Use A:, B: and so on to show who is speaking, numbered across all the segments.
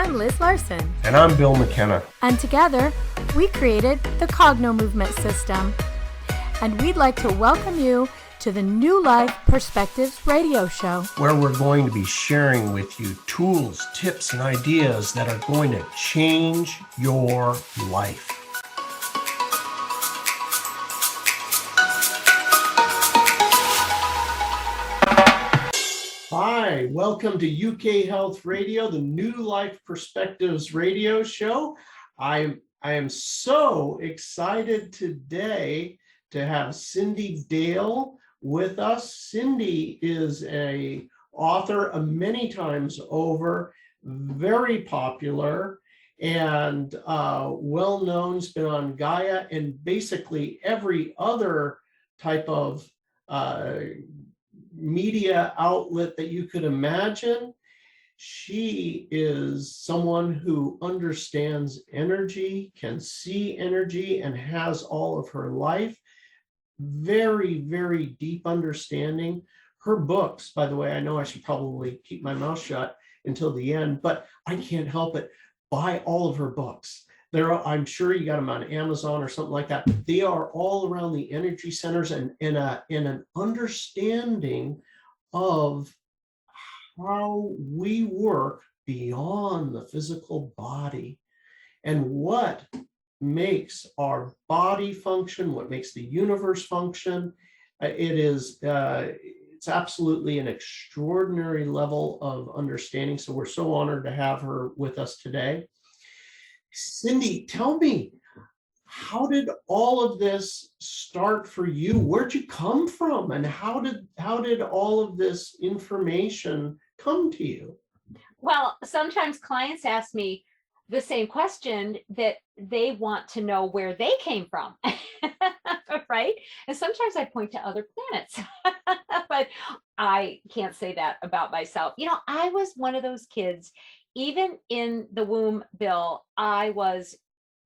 A: I'm Liz Larson.
B: And I'm Bill McKenna.
A: And together, we created the Cognomovement system. And we'd like to welcome you to the New Life Perspectives radio show,
B: where we're going to be sharing with you tools, tips, and ideas that are going to change your life. Hi, welcome to UK Health Radio, the New Life Perspectives radio show. I am so excited today to have Cyndi Dale with us. Cyndi is an author many times over, very popular and well-known, has been on Gaia and basically every other type of media outlet that you could imagine. She is someone who understands energy, can see energy, and has all of her life. Very, very deep understanding. Her books, by the way, I know I should probably keep my mouth shut until the end, but I can't help it. Buy all of her books. I'm sure you got them on Amazon or something like that. They are all around the energy centers and in an understanding of how we work beyond the physical body and what makes our body function, what makes the universe function. It's absolutely an extraordinary level of understanding. So we're so honored to have her with us today. Cyndi, tell me, how did all of this start for you? Where'd you come from? And how did all of this information come to you?
C: Well, sometimes clients ask me the same question, that they want to know where they came from, right? And sometimes I point to other planets, but I can't say that about myself. You know, I was one of those kids, even in the womb, Bill, I was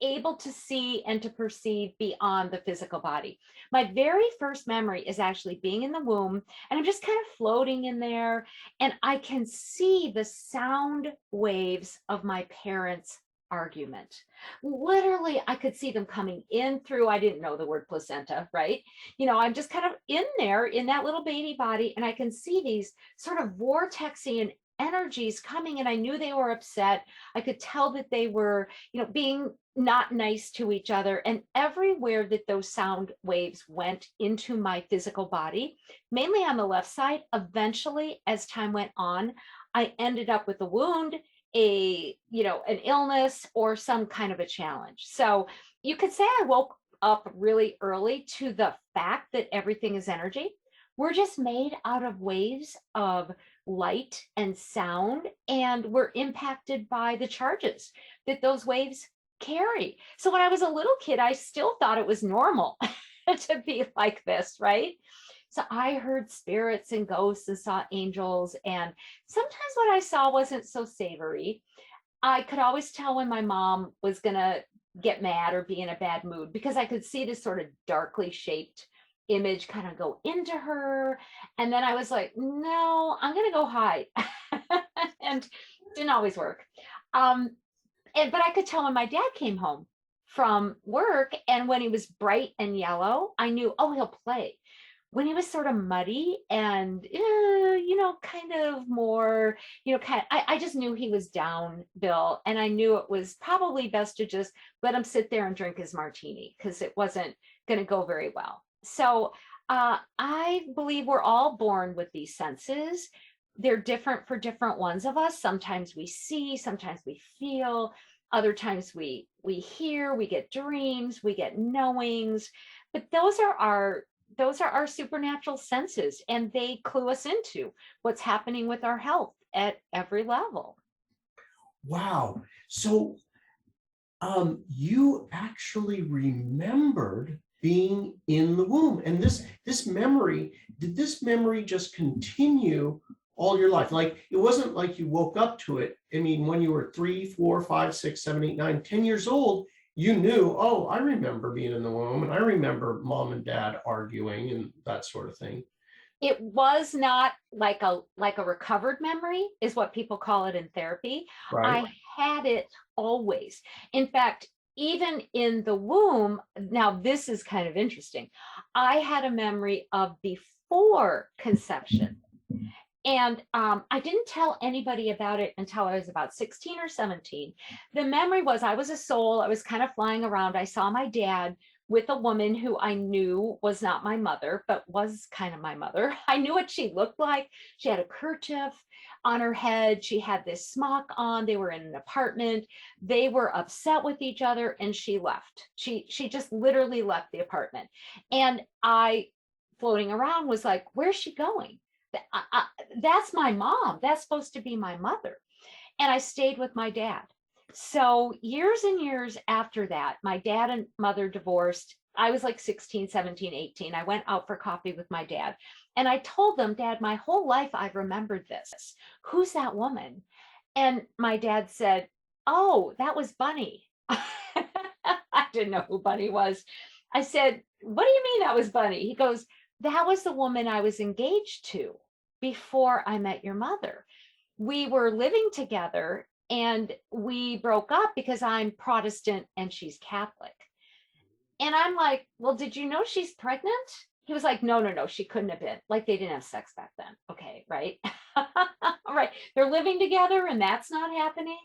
C: able to see and to perceive beyond the physical body. My very first memory is actually being in the womb, and I'm just kind of floating in there, and I can see the sound waves of my parents' argument. Literally, I could see them coming in through, I didn't know the word placenta, right? You know, I'm just kind of in there in that little baby body, and I can see these sort of vortexian energies coming, and I knew they were upset. I could tell that they were, being not nice to each other. And everywhere that those sound waves went into my physical body, mainly on the left side, eventually, as time went on, I ended up with a wound, an illness, or some kind of a challenge. So you could say I woke up really early to the fact that everything is energy. We're just made out of waves of light and sound, and we're impacted by the charges that those waves carry. So when I was a little kid, I still thought it was normal to be like this, right? So I heard spirits and ghosts and saw angels, and sometimes what I saw wasn't so savory. I could always tell when my mom was gonna get mad or be in a bad mood, because I could see this sort of darkly shaped image kind of go into her. And then I was like, no, I'm gonna go hide. And didn't always work. But I could tell when my dad came home from work, and when he was bright and yellow, I knew, oh, he'll play. When he was sort of muddy and, kind of more, I just knew he was down, Bill. And I knew it was probably best to just let him sit there and drink his martini, because it wasn't going to go very well. So I believe we're all born with these senses. They're different for different ones of us. Sometimes we see, sometimes we feel, other times we hear, we get dreams, we get knowings. But those are our supernatural senses, and they clue us into what's happening with our health at every level.
B: Wow. So you actually remembered being in the womb, and this memory, did this memory just continue all your life? Like, it wasn't like you woke up to it. I mean, when you were 3, 4, 5, 6, 7, 8, 9, 10 years old, you knew, oh, I remember being in the womb, and I remember mom and dad arguing and that sort of thing.
C: It was not like a recovered memory, is what people call it in therapy.
B: Right.
C: I had it always. In fact, even in the womb, now this is kind of interesting. I had a memory of before conception. And I didn't tell anybody about it until I was about 16 or 17. The memory was I was a soul. I was kind of flying around. I saw my dad with a woman who I knew was not my mother, but was kind of my mother. I knew what she looked like. She had a kerchief on her head. She had this smock on. They were in an apartment. They were upset with each other and she left. She just literally left the apartment. And I, floating around, was like, where's she going? That's my mom. That's supposed to be my mother. And I stayed with my dad. So years and years after that, my dad and mother divorced. I was like 16, 17, 18. I went out for coffee with my dad. And I told them, Dad, my whole life I've remembered this. Who's that woman? And my dad said, oh, that was Bunny. I didn't know who Bunny was. I said, what do you mean that was Bunny? He goes, that was the woman I was engaged to before I met your mother. We were living together and we broke up because I'm Protestant and she's Catholic. And I'm like, well, did you know she's pregnant? He was like, no, she couldn't have been. Like they didn't have sex back then. Okay, right? All right. They're living together and that's not happening.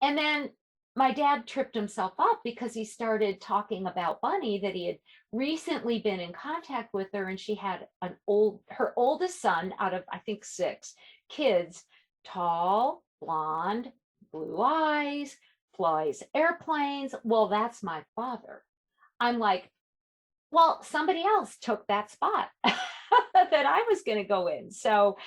C: And then my dad tripped himself up because he started talking about Bunny, that he had recently been in contact with her and she had her oldest son out of, I think, 6 kids, tall, blonde, blue eyes, flies airplanes. Well, that's my father. I'm like, well, somebody else took that spot that I was going to go in. So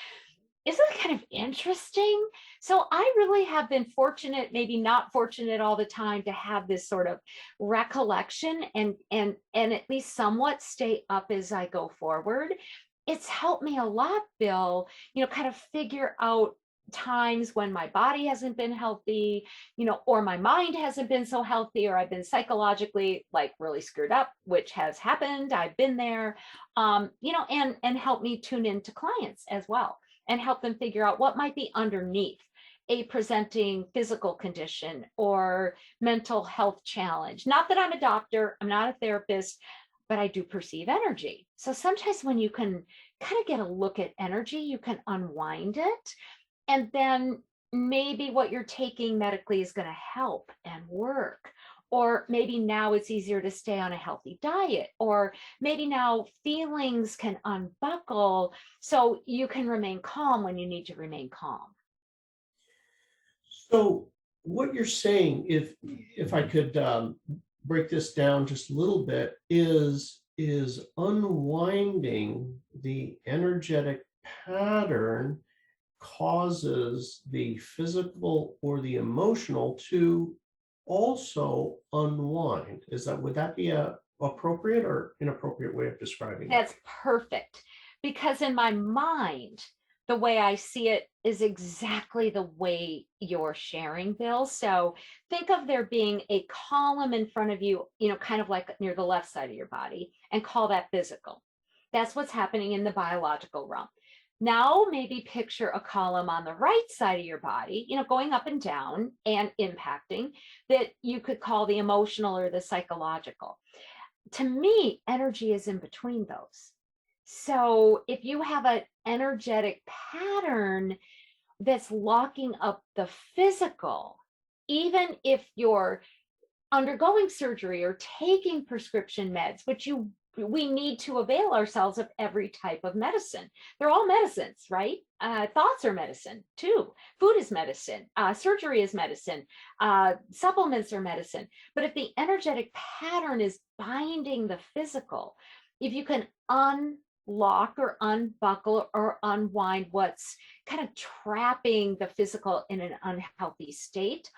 C: isn't it kind of interesting? So I really have been fortunate, maybe not fortunate all the time, to have this sort of recollection and at least somewhat stay up as I go forward. It's helped me a lot, Bill, kind of figure out times when my body hasn't been healthy, or my mind hasn't been so healthy, or I've been psychologically like really screwed up, which has happened. I've been there, and help me tune into clients as well and help them figure out what might be underneath a presenting physical condition or mental health challenge. Not that I'm a doctor, I'm not a therapist, but I do perceive energy. So sometimes when you can kind of get a look at energy, you can unwind it. And then maybe what you're taking medically is going to help and work. Or maybe now it's easier to stay on a healthy diet, or maybe now feelings can unbuckle so you can remain calm when you need to remain calm.
B: So what you're saying, if I could break this down just a little bit, is unwinding the energetic pattern causes the physical or the emotional to also unwind. Would that be a appropriate or inappropriate way of describing it?
C: That's perfect. Because in my mind, the way I see it is exactly the way you're sharing, Bill. So think of there being a column in front of you, kind of like near the left side of your body, and call that physical. That's what's happening in the biological realm. Now, maybe picture a column on the right side of your body, going up and down and impacting, that you could call the emotional or the psychological. To me, energy is in between those. So if you have an energetic pattern that's locking up the physical, even if you're undergoing surgery or taking prescription meds, which we need to avail ourselves of every type of medicine. They're all medicines, right? Thoughts are medicine too. Food is medicine. Surgery is medicine. Supplements are medicine. But if the energetic pattern is binding the physical, if you can unlock or unbuckle or unwind what's kind of trapping the physical in an unhealthy state,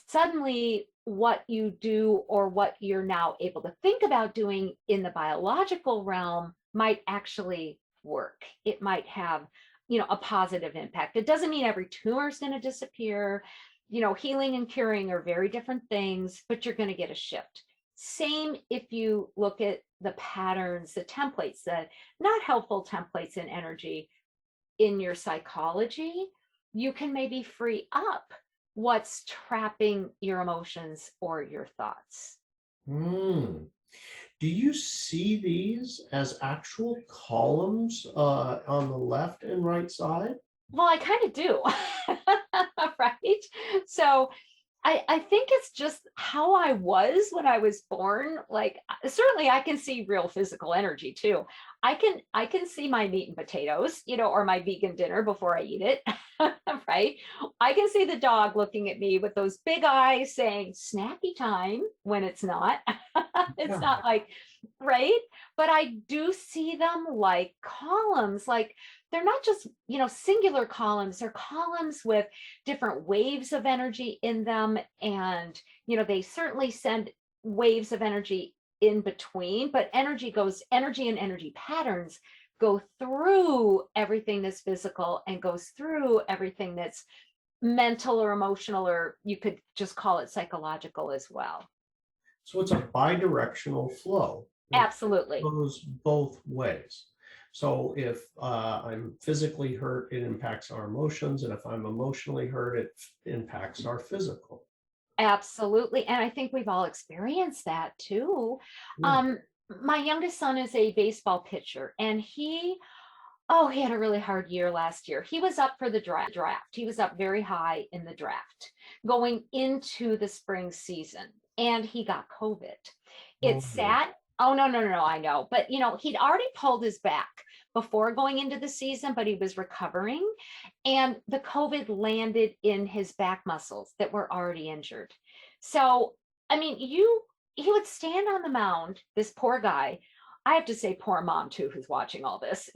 C: suddenly what you do or what you're now able to think about doing in the biological realm might actually work. It might have, a positive impact. It doesn't mean every tumor is going to disappear. Healing and curing are very different things, but you're going to get a shift. Same if you look at the patterns, the templates, the not helpful templates in energy in your psychology, you can maybe free up what's trapping your emotions or your thoughts.
B: Hmm. Do you see these as actual columns on the left and right side?
C: Well, I kind of do, right? So I think it's just how I was when I was born. Like certainly I can see real physical energy too. I can see my meat and potatoes, or my vegan dinner before I eat it. Right? I can see the dog looking at me with those big eyes saying snacky time when it's not. It's
B: Yeah.
C: not like, right? But I do see them like columns, like they're not just, singular columns, they're columns with different waves of energy in them. And, they certainly send waves of energy in between, but energy and energy patterns go through everything that's physical and goes through everything that's mental or emotional, or you could just call it psychological as well.
B: So it's a bidirectional flow. It
C: Absolutely.
B: goes both ways. So if I'm physically hurt, it impacts our emotions. And if I'm emotionally hurt, it impacts our physical.
C: Absolutely. And I think we've all experienced that too.
B: Yeah.
C: My youngest son is a baseball pitcher, and he had a really hard year last year. He was up for the draft. He was up very high in the draft going into the spring season, and he got COVID. It
B: Oh,
C: sat, oh, no, no, no, no, I know. But, he'd already pulled his back before going into the season, but he was recovering. And the COVID landed in his back muscles that were already injured. So, I mean, he would stand on the mound, this poor guy. I have to say poor mom too, who's watching all this,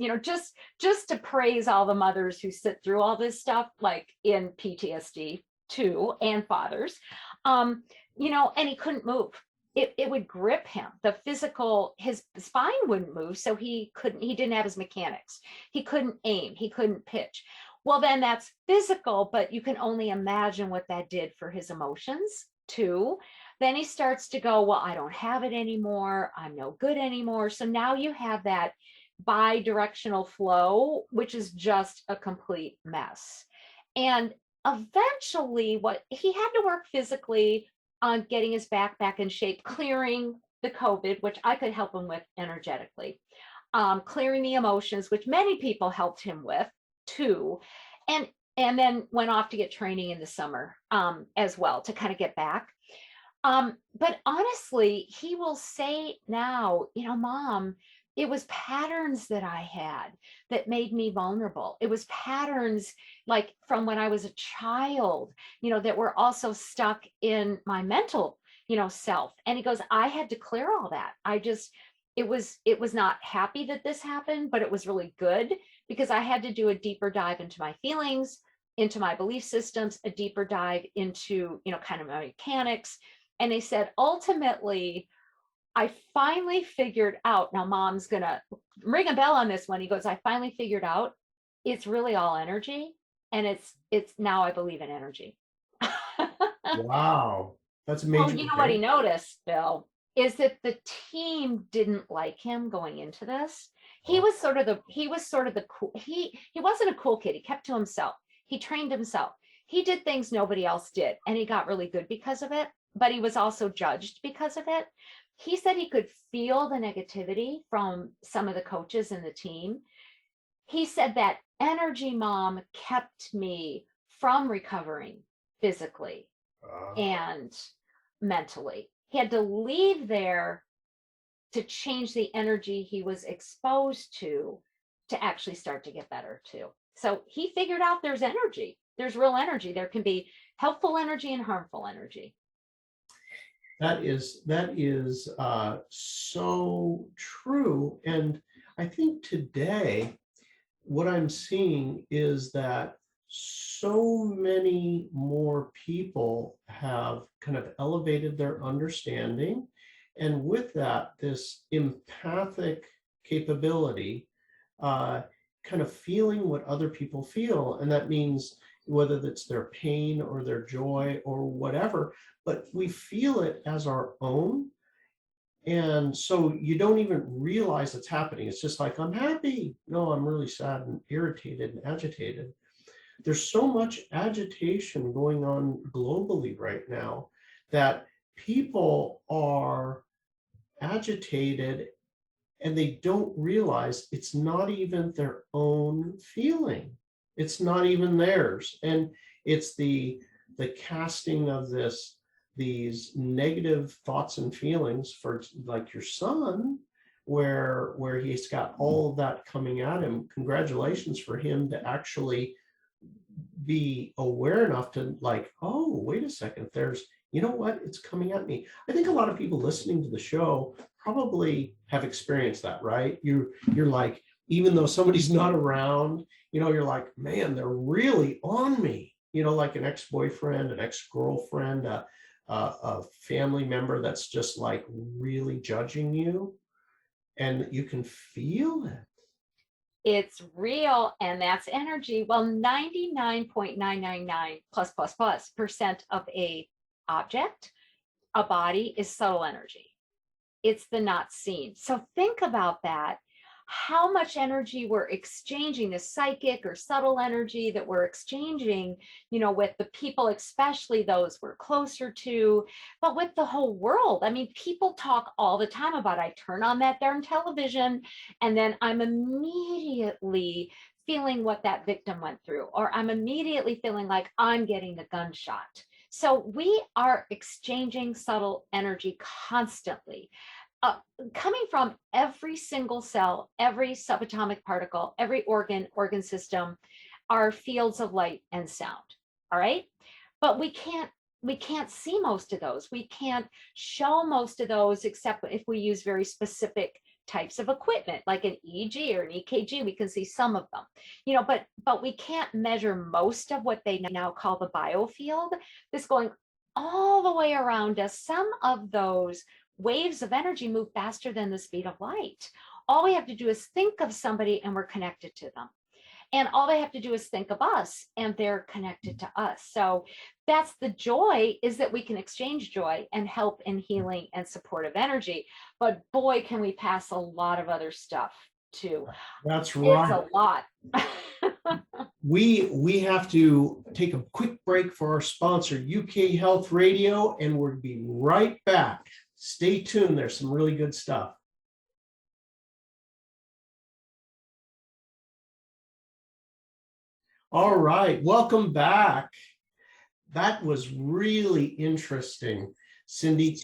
C: just to praise all the mothers who sit through all this stuff, like in PTSD too, and fathers. And he couldn't move. It would grip him. His spine wouldn't move, so he didn't have his mechanics. He couldn't aim, he couldn't pitch. Well, then that's physical, but you can only imagine what that did for his emotions too. Then he starts to go, well, I don't have it anymore. I'm no good anymore. So now you have that bi-directional flow, which is just a complete mess. And eventually, what he had to work physically on getting his back in shape, clearing the COVID, which I could help him with energetically, clearing the emotions, which many people helped him with too, and then went off to get training in the summer as well to kind of get back. But honestly, he will say now, Mom, it was patterns that I had that made me vulnerable. It was patterns like from when I was a child, that were also stuck in my mental, self. And he goes, I had to clear all that. It was not happy that this happened, but it was really good because I had to do a deeper dive into my feelings, into my belief systems, a deeper dive into, kind of my mechanics. And they said, ultimately, I finally figured out, now Mom's going to ring a bell on this one. He goes, I finally figured out it's really all energy. And it's now I believe in energy.
B: Wow. That's
C: Well,
B: amazing.
C: what he noticed, Bill, is that the team didn't like him going into this. He was sort of the cool, he wasn't a cool kid. He kept to himself. He trained himself. He did things nobody else did, and he got really good because of it, but he was also judged because of it. He said he could feel the negativity from some of the coaches in the team. He said that energy mom kept me from recovering physically and mentally. He had to leave there to change the energy he was exposed to actually start to get better too. So he figured out there's energy. There's real energy. There can be helpful energy and harmful energy.
B: That is so true. And I think today, what I'm seeing is that so many more people have kind of elevated their understanding. And with that, this empathic capability, kind of feeling what other people feel. And that means whether that's their pain or their joy or whatever, but we feel it as our own. And so you don't even realize it's happening. It's just like, I'm happy. No, I'm really sad and irritated and agitated. There's so much agitation going on globally right now that people are agitated and they don't realize it's not even their own feeling. It's not even theirs. And it's the casting of these negative thoughts and feelings for like your son, where he's got all of that coming at him. Congratulations for him to actually be aware enough to like, oh, wait a second, there's, you know what, it's coming at me. I think a lot of people listening to the show probably have experienced that, right? You're like, even though somebody's not around, you're like, man, they're really on me, like an ex-boyfriend, an ex-girlfriend, a family member that's just like really judging you, and you can feel it.
C: It's real, and that's energy. Well, 99.999 plus percent of a object, a body, is subtle energy. It's the not seen. So think about that. How much energy we're exchanging, the psychic or subtle energy that we're exchanging, with the people, especially those we're closer to, but with the whole world. I mean, people talk all the time about, I turn on that darn television and then I'm immediately feeling what that victim went through, or I'm immediately feeling like I'm getting a gunshot. So we are exchanging subtle energy constantly. Coming from every single cell, every subatomic particle, every organ system, are fields of light and sound. All right. But we can't see most of those. We can't show most of those except if we use very specific types of equipment, like an EEG or an EKG. We can see some of them, but we can't measure most of what they now call the biofield that's going all the way around us. Some of those waves of energy move faster than the speed of light. All we have to do is think of somebody and we're connected to them. And all they have to do is think of us and they're connected to us. So that's the joy, is that we can exchange joy and help in healing and supportive energy. But boy, can we pass a lot of other stuff too.
B: That's right.
C: It's a lot.
B: We have to take a quick break for our sponsor, UK Health Radio, and we'll be right back. Stay tuned. There's some really good stuff. All right, welcome back. That was really interesting, Cyndi.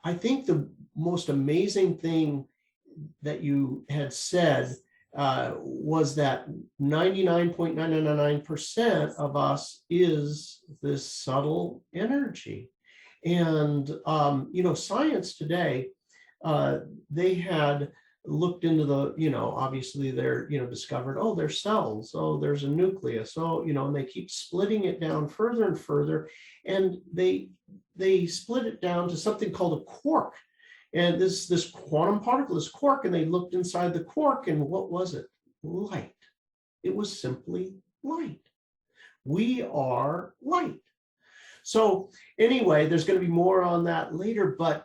B: I think the most amazing thing that you had said was that 99.999% of us is this subtle energy. And, science today, they had looked into the, obviously they're, discovered, oh, there's cells, oh, there's a nucleus, oh, and they keep splitting it down further and further. And they split it down to something called a quark. And this quantum particle, this quark, and they looked inside the quark, and what was it? Light. It was simply light. We are light. So anyway, there's going to be more on that later, but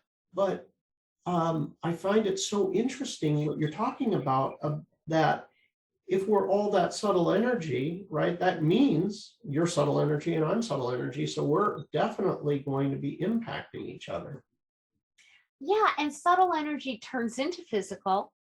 B: I find it so interesting what you're talking about, that if we're all that subtle energy, right, that means you're subtle energy and I'm subtle energy. So we're definitely going to be impacting each other.
C: Yeah, and subtle energy turns into physical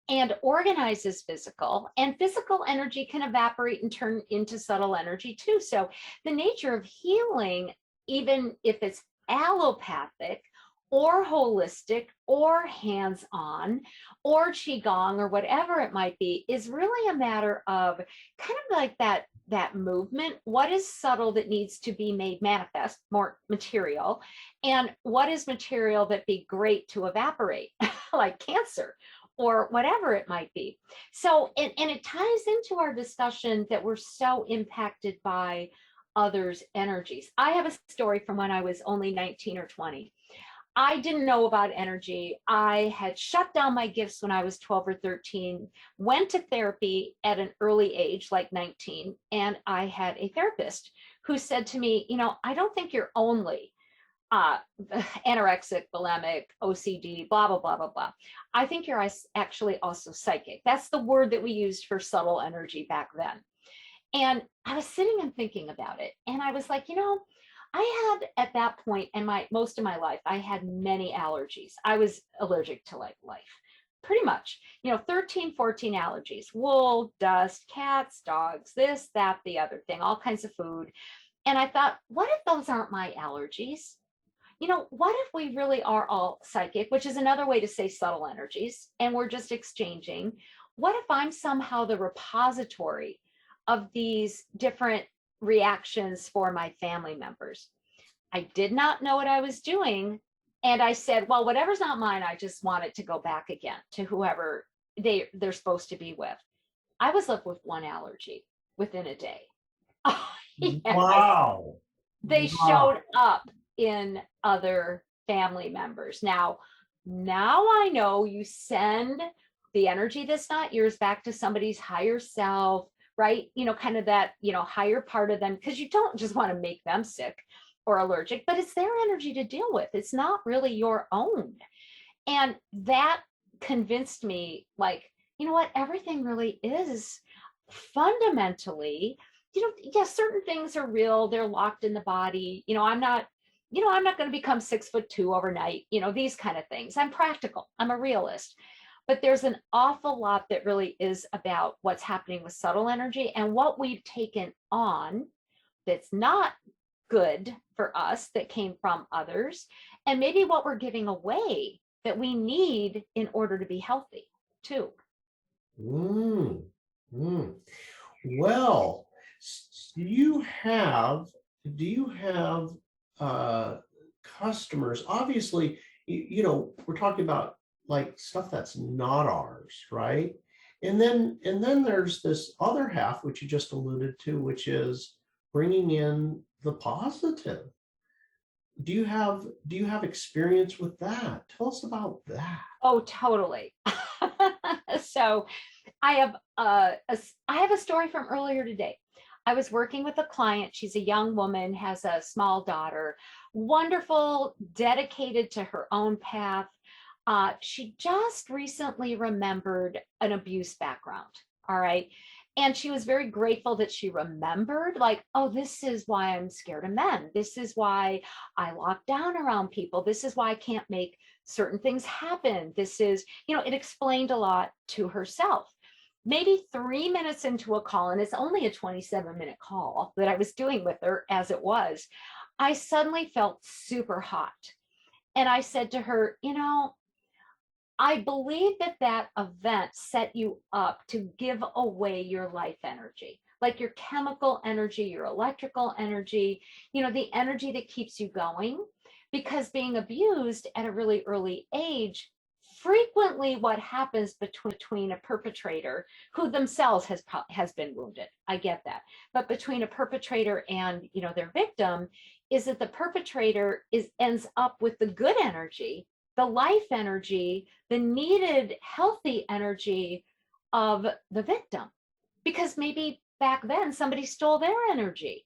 C: and organizes physical, and physical energy can evaporate and turn into subtle energy too. So the nature of healing, even if it's allopathic or holistic or hands-on or qigong or whatever it might be, is really a matter of kind of like that movement. What is subtle that needs to be made manifest, more material, and what is material that be great to evaporate, like cancer or whatever it might be. So, and it ties into our discussion that we're so impacted by others' energies. I have a story from when I was only 19 or 20. I didn't know about energy. I had shut down my gifts when I was 12 or 13, went to therapy at an early age, like 19, and I had a therapist who said to me, I don't think you're only anorexic, bulimic, OCD, blah, blah, blah, blah, blah. I think you're actually also psychic. That's the word that we used for subtle energy back then. And I was sitting and thinking about it. And I was like, I had at that point in most of my life, I had many allergies. I was allergic to like life, pretty much, 13, 14 allergies: wool, dust, cats, dogs, this, that, the other thing, all kinds of food. And I thought, what if those aren't my allergies? What if we really are all psychic, which is another way to say subtle energies, and we're just exchanging? What if I'm somehow the repository of these different reactions for my family members? I did not know what I was doing. And I said, well, whatever's not mine, I just want it to go back again to whoever they're supposed to be with. I was left with one allergy within a day. Yes.
B: Wow.
C: They showed up in other family members. Now I know you send the energy that's not yours back to somebody's higher self, right? Kind of that, higher part of them, because you don't just want to make them sick or allergic, but it's their energy to deal with. It's not really your own. And that convinced me, like, you know what, everything really is fundamentally, yes, certain things are real, they're locked in the body. I'm not going to become 6'2" overnight, these kind of things. I'm practical, I'm a realist. But there's an awful lot that really is about what's happening with subtle energy and what we've taken on that's not good for us, that came from others, and maybe what we're giving away that we need in order to be healthy too.
B: Well, do you have customers? Obviously, we're talking about like stuff that's not ours, right? And then there's this other half, which you just alluded to, which is bringing in the positive. Do you have experience with that? Tell us about that.
C: Oh, totally. So I have a story from earlier today. I was working with a client. She's a young woman, has a small daughter, wonderful, dedicated to her own path. She just recently remembered an abuse background. All right. And she was very grateful that she remembered, like, oh, this is why I'm scared of men. This is why I lock down around people. This is why I can't make certain things happen. This is, it explained a lot to herself. Maybe 3 minutes into a call, and it's only a 27-minute call that I was doing with her as it was, I suddenly felt super hot. And I said to her, I believe that event set you up to give away your life energy, like your chemical energy, your electrical energy, the energy that keeps you going. Because being abused at a really early age, frequently what happens between a perpetrator who themselves has been wounded, I get that, but between a perpetrator and their victim, is that the perpetrator ends up with the good energy, the life energy, the needed healthy energy of the victim, because maybe back then somebody stole their energy.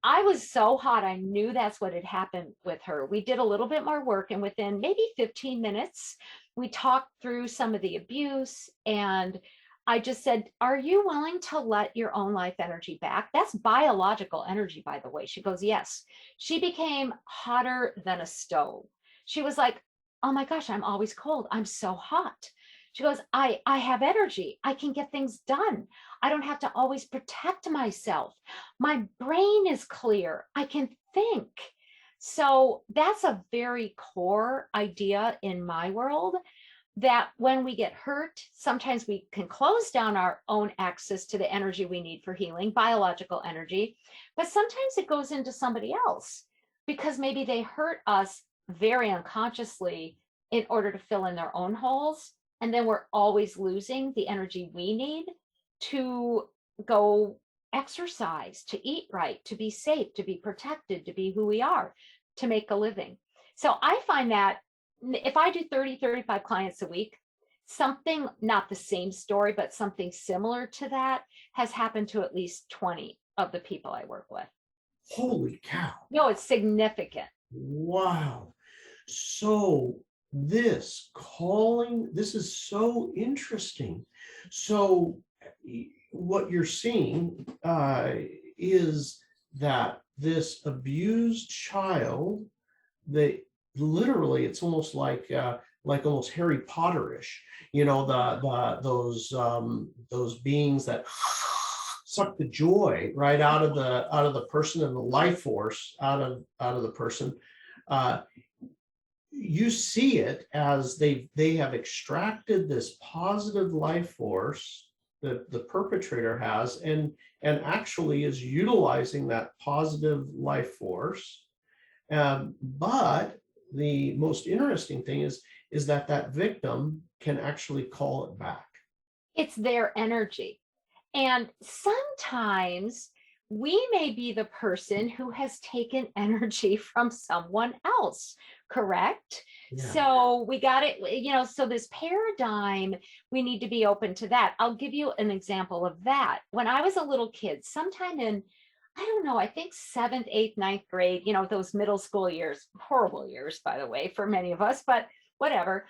C: I was so hot. I knew that's what had happened with her. We did a little bit more work, and within maybe 15 minutes, we talked through some of the abuse. And I just said, are you willing to let your own life energy back? That's biological energy, by the way. She goes, yes. She became hotter than a stove. She was like, oh my gosh, I'm always cold. I'm so hot. She goes, I have energy. I can get things done. I don't have to always protect myself. My brain is clear. I can think. So that's a very core idea in my world, that when we get hurt, sometimes we can close down our own access to the energy we need for healing, biological energy, but sometimes it goes into somebody else because maybe they hurt us very unconsciously in order to fill in their own holes. And then we're always losing the energy we need to go exercise, to eat right, to be safe, to be protected, to be who we are, to make a living. So I find that if I do 30, 35 clients a week, something, not the same story, but something similar to that has happened to at least 20 of the people I work with.
B: Holy cow.
C: No, it's significant.
B: Wow. So this is so interesting. So what you're seeing is that this abused child, they literally, it's almost like almost Harry Potterish, those beings that suck the joy right out of the person and the life force out of the person. You see it as they have extracted this positive life force that the perpetrator has, and actually is utilizing that positive life force. But the most interesting thing is that victim can actually call it back.
C: It's their energy. And sometimes we may be the person who has taken energy from someone else, correct?
B: Yeah.
C: So we got it, so this paradigm, we need to be open to that. I'll give you an example of that. When I was a little kid, sometime in, I don't know, I think 7th, 8th, 9th grade, those middle school years, horrible years, by the way, for many of us, but whatever.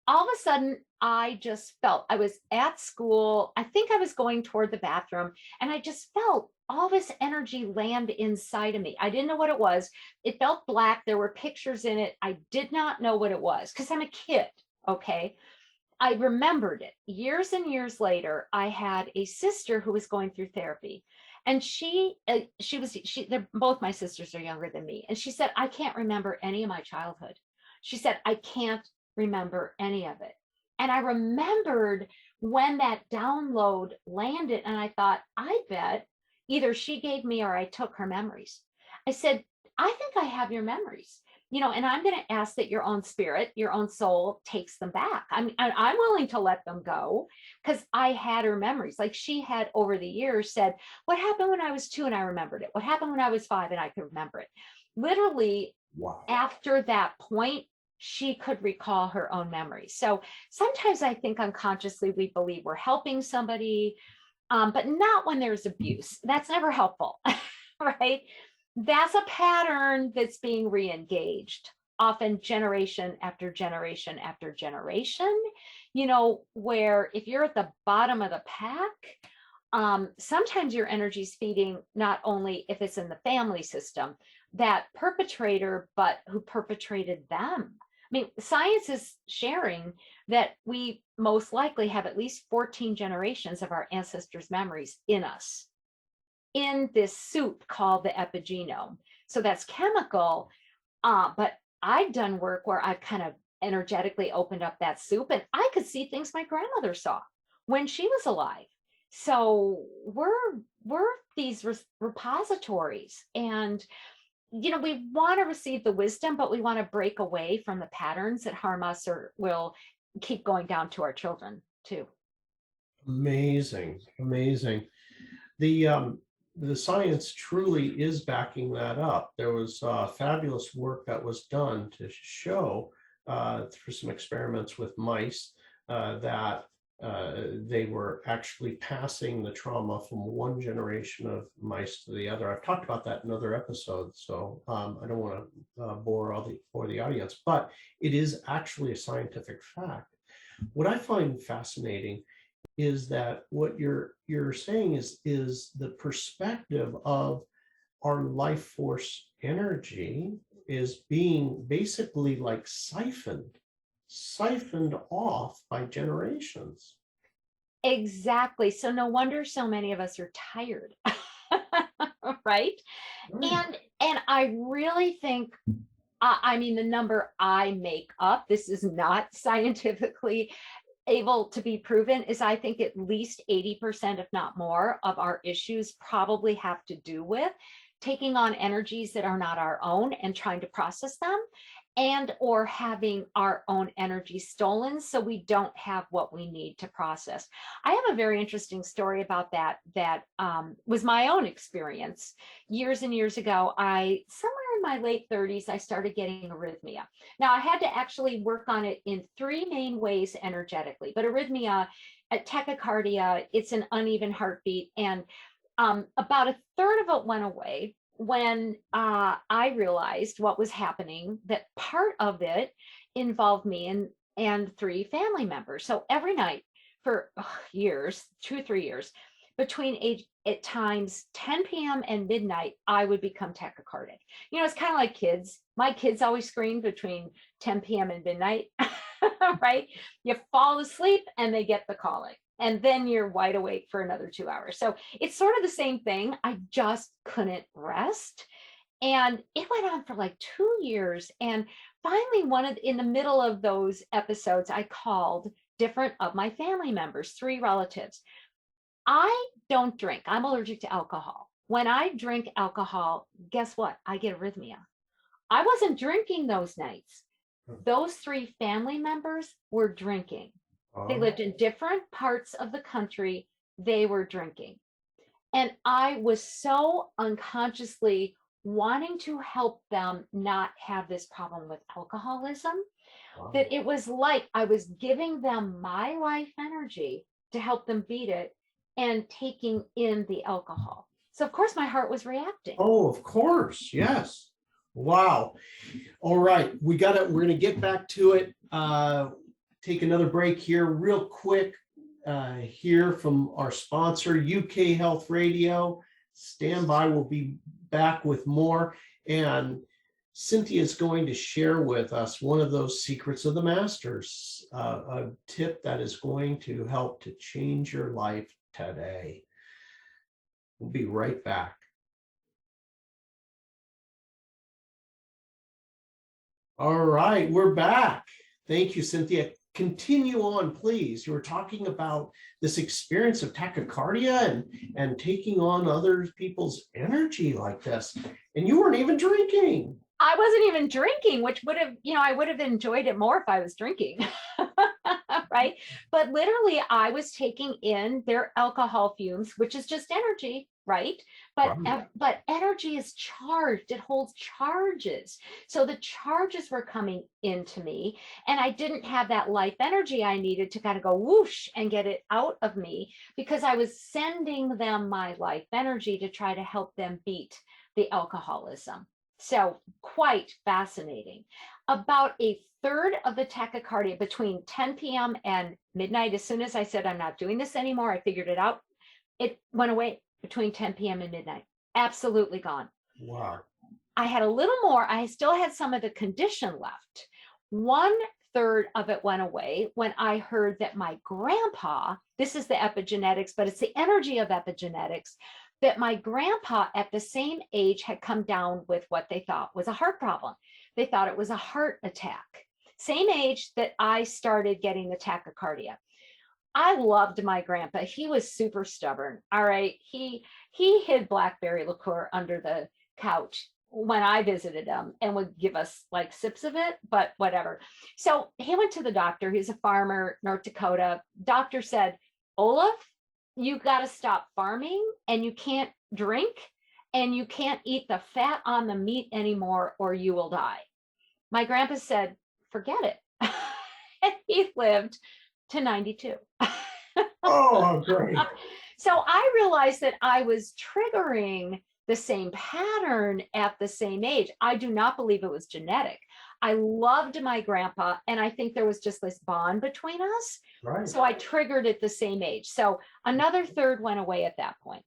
C: All of a sudden, I just felt I was at school. I think I was going toward the bathroom, and I just felt all this energy land inside of me. I didn't know what it was. It felt black. There were pictures in it. I did not know what it was because I'm a kid. Okay. I remembered it years and years later. I had a sister who was going through therapy, and they're both, my sisters are younger than me. And she said, I can't remember any of my childhood. She said, I can't remember any of it. And I remembered when that download landed, and I thought, I bet either she gave me or I took her memories. I said, I think I have your memories, and I'm going to ask that your own spirit, your own soul takes them back. I'm willing to let them go because I had her memories. Like she had over the years said, what happened when I was 2 and I remembered it? What happened when I was 5 and I could remember it? Literally, wow. After that point, she could recall her own memories. So sometimes I think unconsciously we believe we're helping somebody, but not when there's abuse. That's never helpful, right? That's a pattern that's being re-engaged, often generation after generation after generation, where if you're at the bottom of the pack, sometimes your energy is feeding not only, if it's in the family system, that perpetrator, but who perpetrated them. I mean, science is sharing that we most likely have at least 14 generations of our ancestors' memories in us, in this soup called the epigenome. So that's chemical, but I've done work where I've kind of energetically opened up that soup, and I could see things my grandmother saw when she was alive. So we're these repositories, and we want to receive the wisdom, but we want to break away from the patterns that harm us or will keep going down to our children too.
B: Amazing. The science truly is backing that up. There was fabulous work that was done to show through some experiments with mice that they were actually passing the trauma from one generation of mice to the other. I've talked about that in other episodes, so I don't want to bore the audience, but it is actually a scientific fact. What I find fascinating is that what you're saying is the perspective of our life force energy is being basically like siphoned off by generations.
C: Exactly. So no wonder so many of us are tired, right? And I really think, the number I make up, this is not scientifically able to be proven, is I think at least 80%, if not more, of our issues probably have to do with taking on energies that are not our own and trying to process them, and or having our own energy stolen so we don't have what we need to process. I have a very interesting story about that was my own experience. Years and years ago, somewhere in my late 30s, I started getting arrhythmia. Now, I had to actually work on it in 3 main ways energetically, but arrhythmia, tachycardia, it's an uneven heartbeat, and about 1/3 of it went away when I realized what was happening, that part of it involved me and 3 family members. So every night for years, 2 or 3 years, between at times 10 p.m. and midnight, I would become tachycardic. It's kind of like kids. My kids always scream between 10 p.m. and midnight, right? You fall asleep and they get the colic, and then you're wide awake for another 2 hours. So it's sort of the same thing. I just couldn't rest. And it went on for like 2 years. And finally, in the middle of those episodes, I called different of my family members, 3 relatives. I don't drink. I'm allergic to alcohol. When I drink alcohol, guess what? I get arrhythmia. I wasn't drinking those nights. Those 3 family members were drinking. They lived in different parts of the country. They were drinking. And I was so unconsciously wanting to help them not have this problem with alcoholism that it was like I was giving them my life energy to help them beat it and taking in the alcohol. So of course my heart was reacting.
B: Oh, of course. Yes. Wow. All right. We're going to get back to it. Take another break here real quick. Hear from our sponsor, UK Health Radio. Stand by. We'll be back with more. And Cynthia is going to share with us one of those secrets of the masters, a tip that is going to help to change your life today. We'll be right back. All right, we're back. Thank you, Cynthia. Continue on, please. You were talking about this experience of tachycardia and taking on other people's energy like this. And you weren't even drinking.
C: I wasn't even drinking, which would have, I would have enjoyed it more if I was drinking, right? But literally, I was taking in their alcohol fumes, which is just energy, right? But energy is charged. It holds charges. So the charges were coming into me, and I didn't have that life energy I needed to kind of go whoosh and get it out of me, because I was sending them my life energy to try to help them beat the alcoholism. So quite fascinating. About a third of the tachycardia between 10 p.m. and midnight, as soon as I said, I'm not doing this anymore, I figured it out, it went away between 10 p.m. and midnight. Absolutely gone.
B: Wow.
C: I had a little more. I still had some of the condition left. 1/3 of it went away when I heard that my grandpa, this is the epigenetics, but it's the energy of epigenetics, that my grandpa at the same age had come down with what they thought was a heart problem. They thought it was a heart attack. Same age that I started getting the tachycardia. I loved my grandpa. He was super stubborn. All right. He hid blackberry liqueur under the couch when I visited him and would give us like sips of it, but whatever. So he went to the doctor. He's a farmer, North Dakota. Doctor said, Olaf, you got to stop farming, and you can't drink, and you can't eat the fat on the meat anymore, or you will die. My grandpa said, forget it. And he lived to 92.
B: Oh, great.
C: So I realized that I was triggering the same pattern at the same age. I do not believe it was genetic. I loved my grandpa, and I think there was just this bond between us.
B: Right.
C: So I triggered at the same age. So another third went away at that point.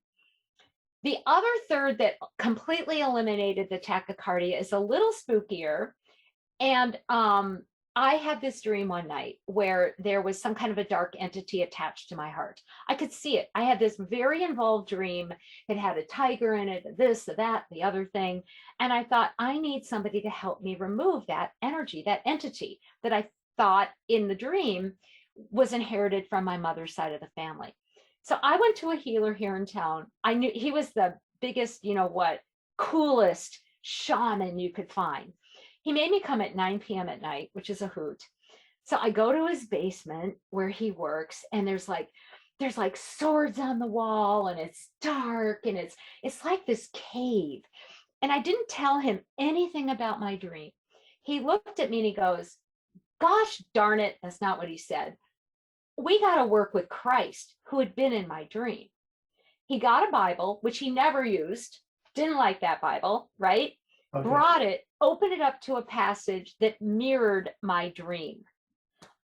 C: The other third that completely eliminated the tachycardia is a little spookier. And I had this dream one night where there was some kind of a dark entity attached to my heart. I could see it. I had this very involved dream. It had a tiger in it, this, that, the other thing. And I thought, I need somebody to help me remove that energy, that entity that I thought in the dream was inherited from my mother's side of the family. So I went to a healer here in town. I knew he was the biggest, coolest shaman you could find. He made me come at 9 p.m. at night, which is a hoot. So I go to his basement where he works, and there's like swords on the wall, and it's dark, and it's like this cave. And I didn't tell him anything about my dream. He looked at me and he goes, gosh darn it, that's not what he said. We got to work with Christ, who had been in my dream. He got a Bible, which he never used, didn't like that Bible, right? Okay. Brought it, opened it up to a passage that mirrored my dream.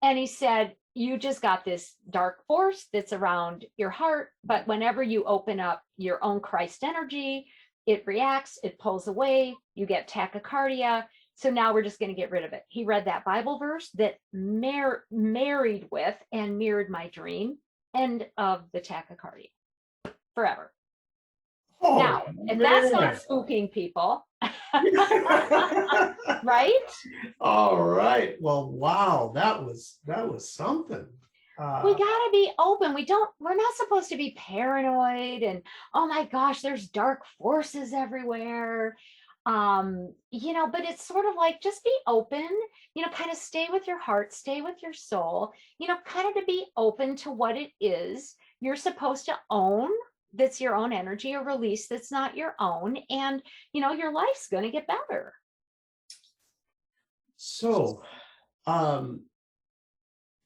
C: And he said, you just got this dark force that's around your heart. But whenever you open up your own Christ energy, it reacts, it pulls away, you get tachycardia. So now we're just going to get rid of it. He read that Bible verse that married with and mirrored my dream. End of the tachycardia forever.
B: Oh,
C: Now, if that's not spooking people, right?
B: All right. Well, wow, that was something.
C: We gotta be open. We're not supposed to be paranoid and, oh my gosh, there's dark forces everywhere. But it's sort of like, just be open, kind of stay with your heart, stay with your soul, kind of to be open to what it is you're supposed to own, that's your own energy, or release that's not your own. And, your life's going to get better.
B: So,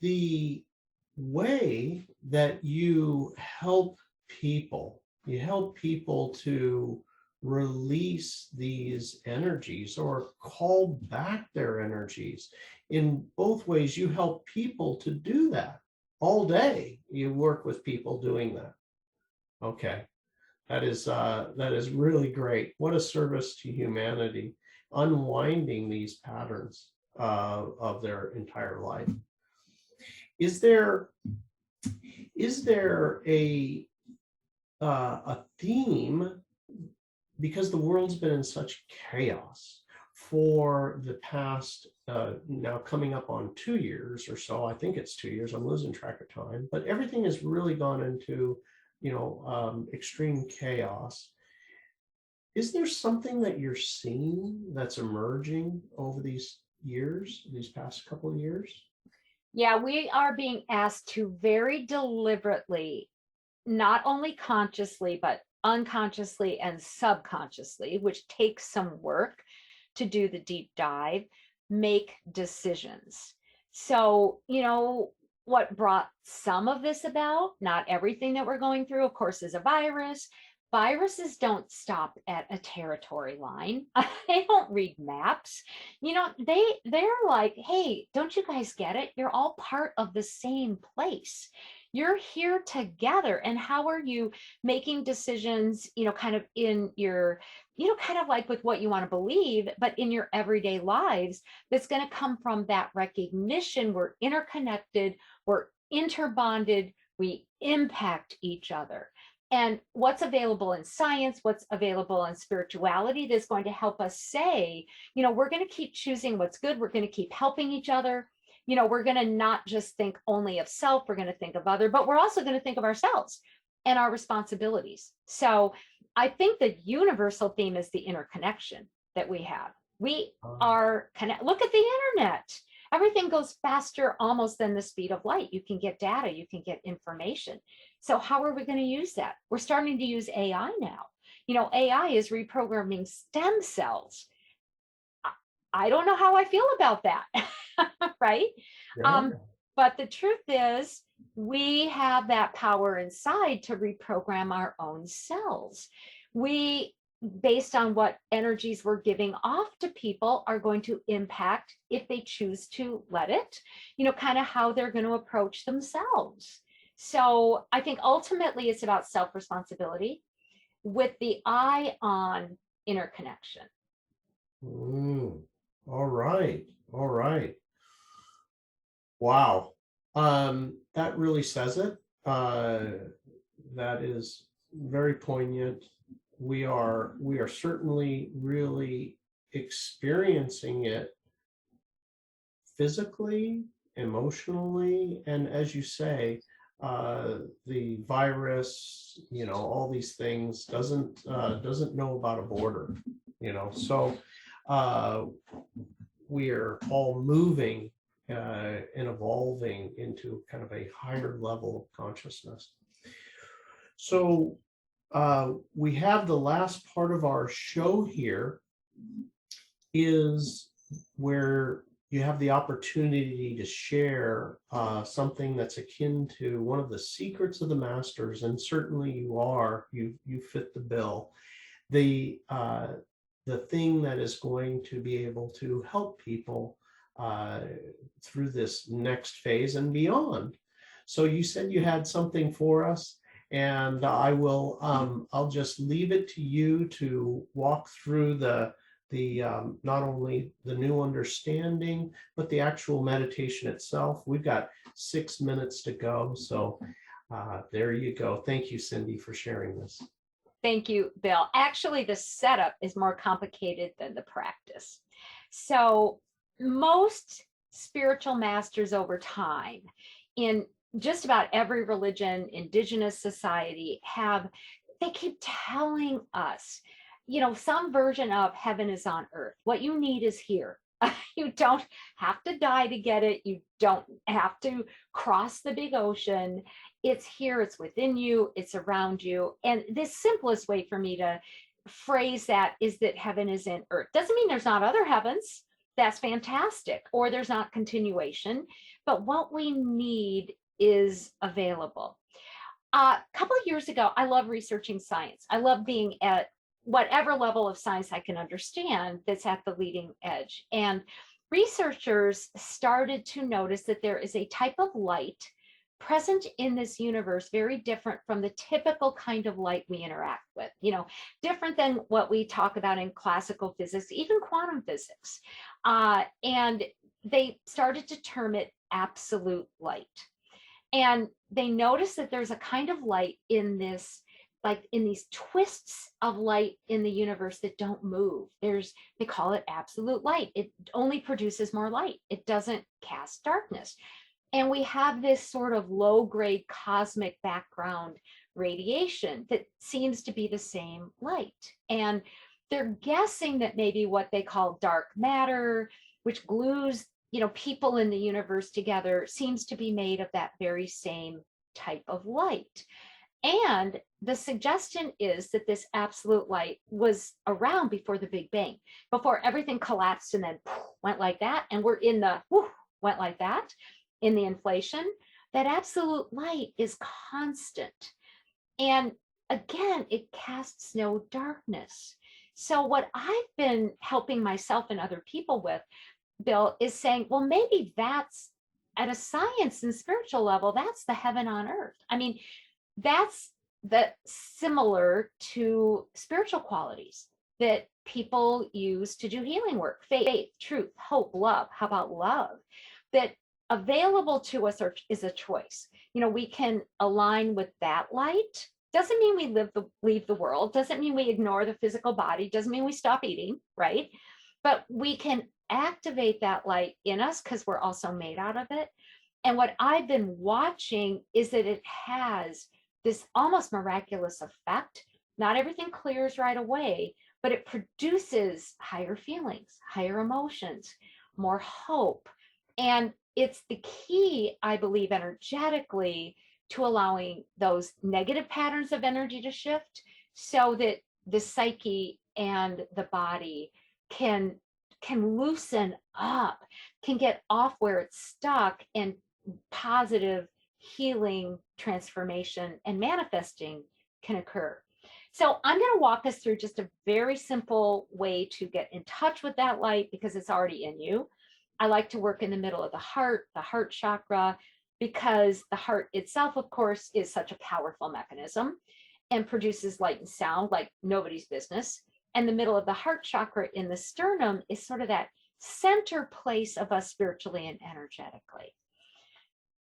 B: the way that you help people to release these energies or call back their energies. In both ways, you help people to do that all day. You work with people doing that. Okay, that is really great. What a service to humanity, unwinding these patterns of their entire life. Is there a theme, because the world's been in such chaos for the past now coming up on 2 years or so? I think it's 2 years. I'm losing track of time, but everything has really gone into extreme chaos. Is there something that you're seeing that's emerging over these past couple of years?
C: Yeah, we are being asked to very deliberately, not only consciously, but unconsciously and subconsciously, which takes some work to do the deep dive, make decisions. So, what brought some of this about, not everything that we're going through, of course, is a virus. Viruses don't stop at a territory line. They don't read maps. They're like, hey, don't you guys get it? You're all part of the same place. You're here together. And how are you making decisions, kind of in your, kind of like with what you want to believe, but in your everyday lives, that's going to come from that recognition. We're interconnected, we're interbonded, we impact each other. And what's available in science, what's available in spirituality, that's going to help us say, we're going to keep choosing what's good. We're going to keep helping each other. We're going to not just think only of self, we're going to think of other, but we're also going to think of ourselves and our responsibilities. So I think the universal theme is the interconnection that we have. We are connected. Look at the internet. Everything goes faster almost than the speed of light. You can get data, you can get information. So how are we going to use that? We're starting to use AI now. AI is reprogramming stem cells. I don't know how I feel about that, right?
B: Yeah.
C: But the truth is, we have that power inside to reprogram our own cells. We, based on what energies we're giving off to people, are going to impact, if they choose to let it, kind of how they're going to approach themselves. So I think ultimately it's about self-responsibility with the eye on interconnection.
B: All right. Wow. That really says it. That is very poignant. We are certainly really experiencing it physically, emotionally, and as you say, the virus, all these things doesn't know about a border, so we're all moving and evolving into kind of a higher level of consciousness. So we have the last part of our show here is where you have the opportunity to share something that's akin to one of the secrets of the masters, and certainly you fit the bill. The thing that is going to be able to help people through this next phase and beyond. So you said you had something for us, and I'll just leave it to you to walk through the not only the new understanding, but the actual meditation itself. We've got 6 minutes to go. So there you go. Thank you, Cyndi, for sharing this.
C: Thank you, Bill. Actually, the setup is more complicated than the practice. So most spiritual masters over time in just about every religion, indigenous society they keep telling us, some version of heaven is on earth. What you need is here. You don't have to die to get it. You don't have to cross the big ocean. It's here, it's within you, it's around you. And the simplest way for me to phrase that is that heaven is in earth. Doesn't mean there's not other heavens. That's fantastic. Or there's not continuation. But what we need is available. A couple of years ago, I love researching science. I love being at whatever level of science I can understand that's at the leading edge. And researchers started to notice that there is a type of light present in this universe very different from the typical kind of light we interact with, different than what we talk about in classical physics, even quantum physics. And they started to term it absolute light. And they noticed that there's a kind of light in this, like in these twists of light in the universe that don't move. They call it absolute light. It only produces more light. It doesn't cast darkness. And we have this sort of low-grade cosmic background radiation that seems to be the same light. And they're guessing that maybe what they call dark matter, which glues, people in the universe together, seems to be made of that very same type of light. And the suggestion is that this absolute light was around before the Big Bang, before everything collapsed and then went like that. And we're in the went like that. In the inflation, that absolute light is constant. And again, it casts no darkness. So what I've been helping myself and other people with, Bill, is saying, well, maybe that's at a science and spiritual level, that's the heaven on earth. I mean, that's similar to spiritual qualities that people use to do healing work: faith, truth, hope, love. How about love? That available to us is a choice. We can align with that light. Doesn't mean we leave the world. Doesn't mean we ignore the physical body. Doesn't mean we stop eating, right? But we can activate that light in us because we're also made out of it. And what I've been watching is that it has this almost miraculous effect. Not everything clears right away, but it produces higher feelings, higher emotions, more hope. And it's the key, I believe, energetically, to allowing those negative patterns of energy to shift so that the psyche and the body can loosen up, can get off where it's stuck, and positive healing, transformation, and manifesting can occur. So I'm going to walk us through just a very simple way to get in touch with that light, because it's already in you. I like to work in the middle of the heart chakra, because the heart itself, of course, is such a powerful mechanism and produces light and sound like nobody's business. And the middle of the heart chakra in the sternum is sort of that center place of us spiritually and energetically.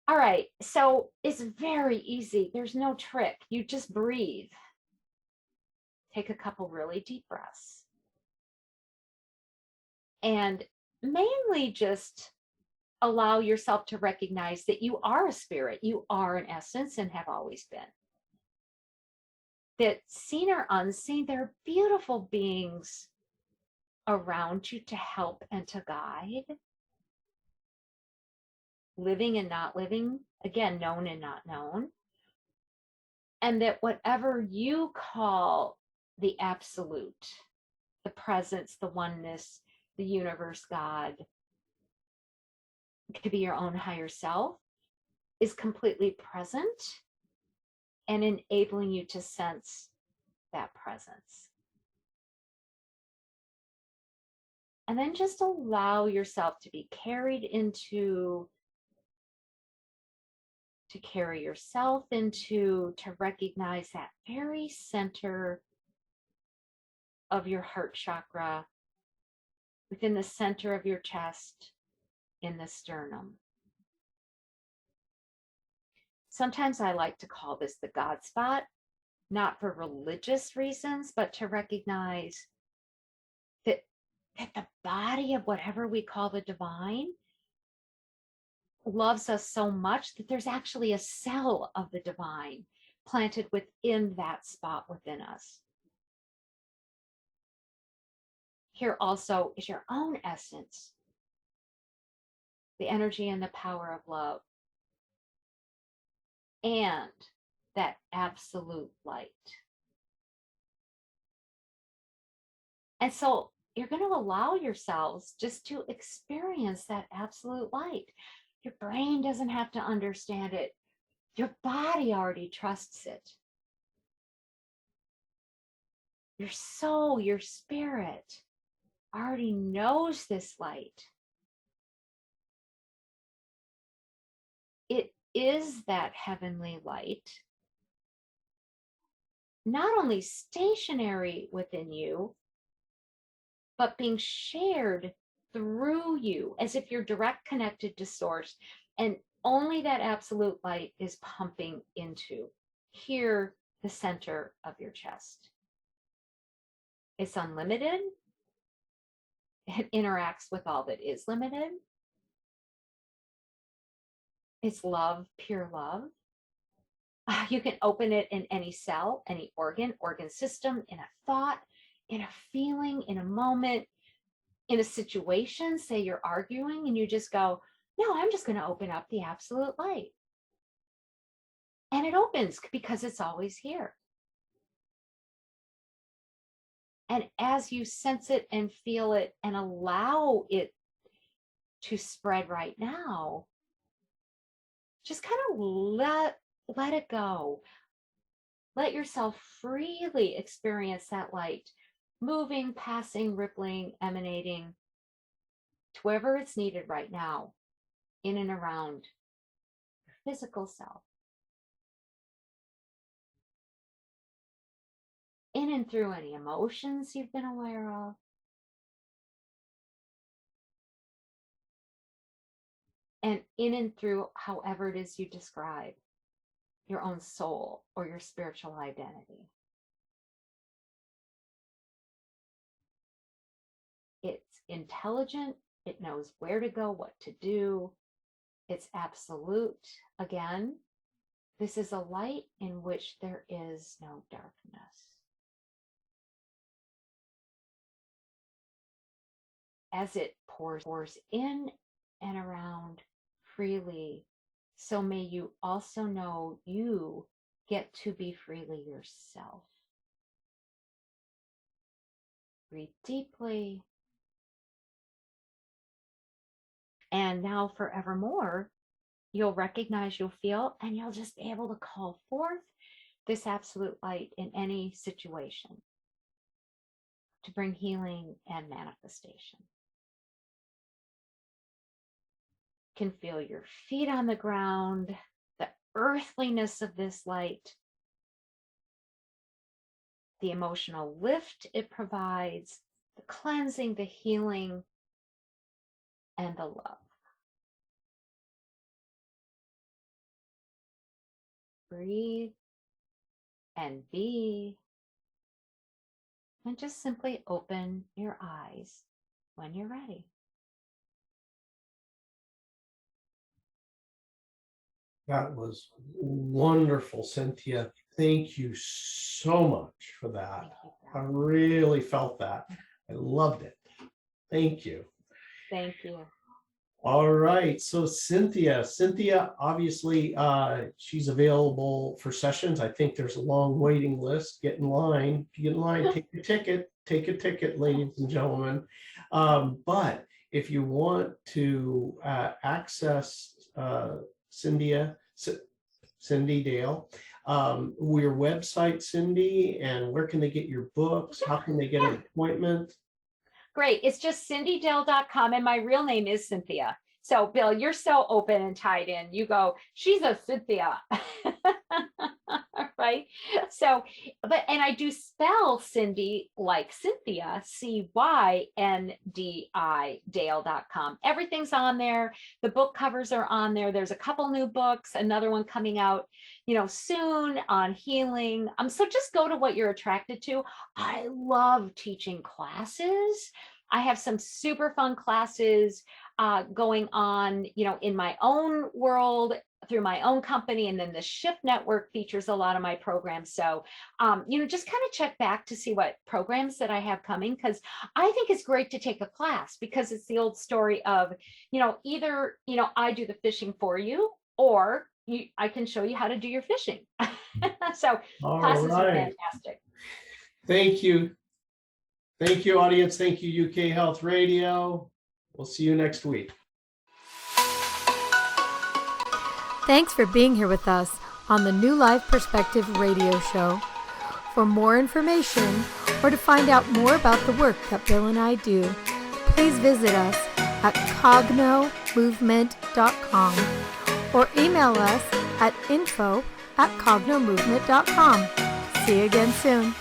C: All right, so it's very easy. There's no trick. You just breathe. Take a couple really deep breaths. And mainly just allow yourself to recognize that you are a spirit, you are an essence, and have always been. That seen or unseen, there are beautiful beings around you to help and to guide. Living and not living, again, known and not known. And that whatever you call the absolute, the presence, the oneness, the universe, God, could be your own higher self, is completely present and enabling you to sense that presence. And then just allow yourself to be carried into, to carry yourself into, to recognize that very center of your heart chakra, within the center of your chest, in the sternum. Sometimes I like to call this the God spot, not for religious reasons, but to recognize that the body of whatever we call the divine loves us so much that there's actually a cell of the divine planted within that spot within us. Here also is your own essence, the energy and the power of love, and that absolute light. And so you're going to allow yourselves just to experience that absolute light. Your brain doesn't have to understand it. Your body already trusts it. Your soul, your spirit already knows this light. It is that heavenly light, not only stationary within you, but being shared through you as if you're direct connected to source, and only that absolute light is pumping into here, the center of your chest. It's unlimited. It interacts with all that is limited. It's love, pure love. You can open it in any cell, any organ system, in a thought, in a feeling, in a moment, in a situation. Say you're arguing and you just go, no, I'm just going to open up the absolute light. And it opens because it's always here. And as you sense it and feel it and allow it to spread right now, just kind of let it go. Let yourself freely experience that light, moving, passing, rippling, emanating to wherever it's needed right now, in and around your physical self. In and through any emotions you've been aware of. And in and through however it is you describe your own soul or your spiritual identity. It's intelligent. It knows where to go, what to do. It's absolute. Again, this is a light in which there is no darkness. As it pours in and around freely, so may you also know you get to be freely yourself. Breathe deeply. And now forevermore, you'll recognize, you'll feel, and you'll just be able to call forth this absolute light in any situation to bring healing and manifestation. Can feel your feet on the ground, the earthliness of this light, the emotional lift it provides, the cleansing, the healing, and the love. Breathe and be, and just simply open your eyes when you're ready.
B: That was wonderful, Cynthia. Thank you so much for that. I really felt that. I loved it. Thank you.
C: Thank you.
B: All right. So Cynthia, obviously, she's available for sessions. I think there's a long waiting list. Get in line. If you get in line, take your ticket. Take a ticket, ladies and gentlemen. But if you want to access Cyndi Dale, your website, Cyndi, and where can they get your books? How can they get an appointment?
C: Great. It's just cindydale.com, and my real name is Cynthia. So Bill, you're so open and tied in. You go, she's a Cynthia. Right? So, and I do spell Cyndi like Cynthia, CYNDI, Dale.com. Everything's on there. The book covers are on there. There's a couple new books, another one coming out, soon on healing. So just go to what you're attracted to. I love teaching classes. I have some super fun classes going on, in my own world through my own company. And then the Shift Network features a lot of my programs. So, just kind of check back to see what programs that I have coming, because I think it's great to take a class, because it's the old story of, either, I do the fishing for you, or I can show you how to do your fishing. So
B: All
C: classes are
B: right.
C: fantastic.
B: Thank you. Thank you, audience. Thank you, UK Health Radio. We'll see you next week.
A: Thanks for being here with us on the New Life Perspective radio show. For more information or to find out more about the work that Bill and I do, please visit us at cognomovement.com or email us at info@cognomovement.com. See you again soon.